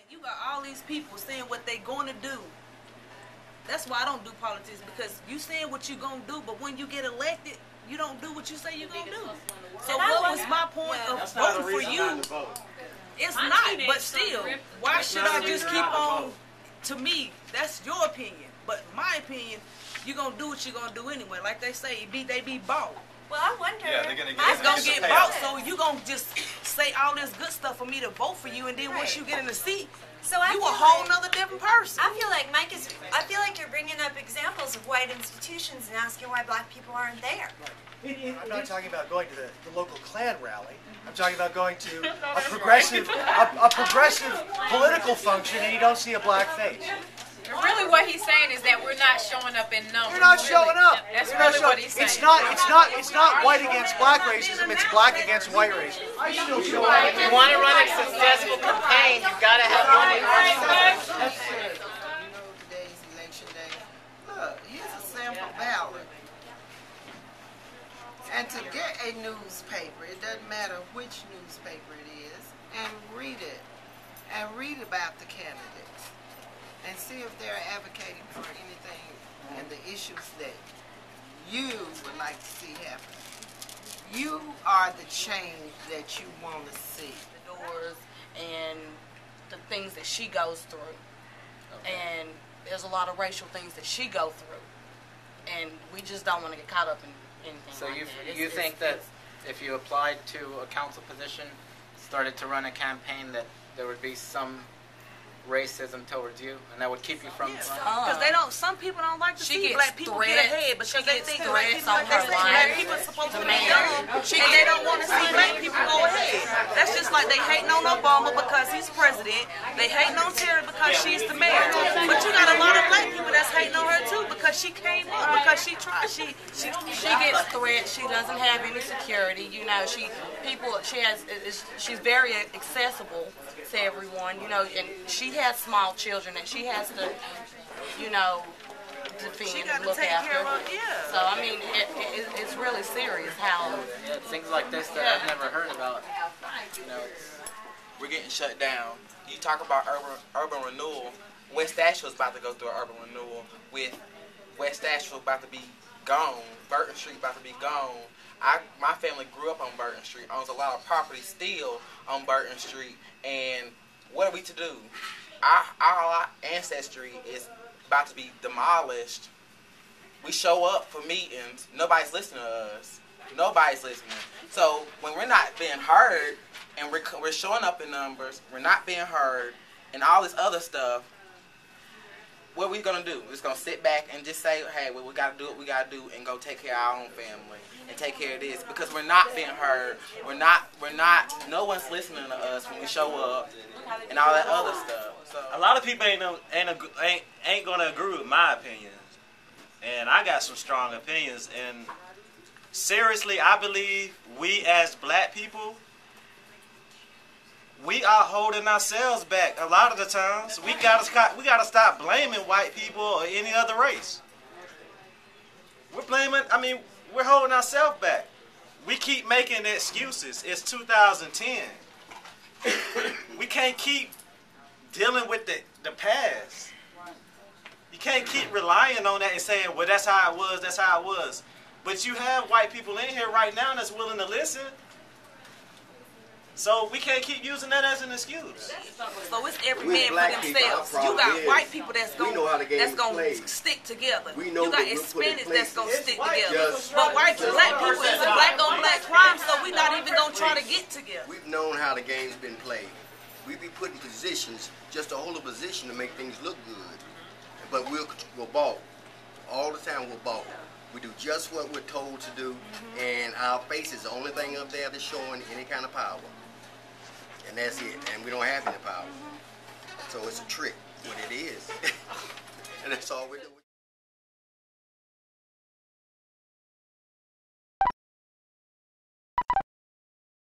You got all these people saying what they going to do. That's why I don't do politics, because you saying what you going to do, but when you get elected, you don't do what you say you're going to do. So what was my point of voting for you? It's not, but still, why should I just keep on? To me, that's your opinion. But my opinion, you're going to do what you're going to do anyway. Like they say, they be bought. Well, I wonder. Yeah, it's going to get bought, so you're going to just say all this good stuff for me to vote for you, and then once you get in the seat, you a whole nother different person. I feel like I feel like you're bringing up examples of white institutions and asking why black people aren't there. I'm not talking about going to the local Klan rally. I'm talking about going to a progressive political function and you don't see a black face. Really, what he's saying is that we're not showing up in numbers. You're not showing up. That's really what he's saying. It's not white against black racism. It's black against white racism. I still show up. If you want to run a successful campaign, you've got to have money. You know today's election day. Look, here's a sample ballot. And to get a newspaper, it doesn't matter which newspaper it is, and read it, and read about the candidates, and see if they're advocating for anything and the issues that you would like to see happen. You are the change that you want to see. The doors and the things that she goes through. Okay. And there's a lot of racial things that she goes through. And we just don't want to get caught up in anything. So like you think that if you applied to a council position, started to run a campaign, that there would be some racism towards you, and that would keep you from because some people don't like to see black people get ahead because they think black people, black people are supposed to be dumb and they don't want to see black people go ahead. That's just like they hating on Obama because he's president, they hating on Terry because she's the mayor, but you got a lot of black people that's hating on her too because she came up, because she tried, she gets threats, she doesn't have any security, you know, she's very accessible to everyone, you know, and she has small children that she has to, you know, defend and look after. So I mean, it's really serious how things like this that I've never heard about. You know, we're getting shut down. You talk about urban renewal. West Asheville is about to go through an urban renewal with West Asheville about to be gone. Burton Street about to be gone. My family grew up on Burton Street, owns a lot of property still on Burton Street, and what are we to do? Our ancestry is about to be demolished. We show up for meetings, nobody's listening to us. Nobody's listening. So when we're not being heard, and we're showing up in numbers, we're not being heard, and all this other stuff, what are we going to do? We're just going to sit back and just say, hey, well, we got to do what we got to do and go take care of our own family and take care of this, because we're not being heard. No one's listening to us when we show up and all that other stuff. So a lot of people ain't going to agree with my opinions, and I got some strong opinions, and seriously, I believe we as black people, we are holding ourselves back a lot of the times. We gotta stop blaming white people or any other race. We're holding ourselves back. We keep making excuses. It's 2010. We can't keep dealing with the past. You can't keep relying on that and saying, well, that's how it was, that's how it was. But you have white people in here right now that's willing to listen. So we can't keep using that as an excuse. So it's every man for themselves. You got white people that's gonna stick together. You got Hispanics that's gonna stick together. But black people is a black on black crime, so we're not even gonna try to get together. We've known how the game's been played. We be put in positions just to hold a position to make things look good. But we'll balk. All the time we'll balk. We do just what we're told to do, and our face is the only thing up there that's showing any kind of power. And that's it. And we don't have any power. So it's a trick, what it is. And that's all we do.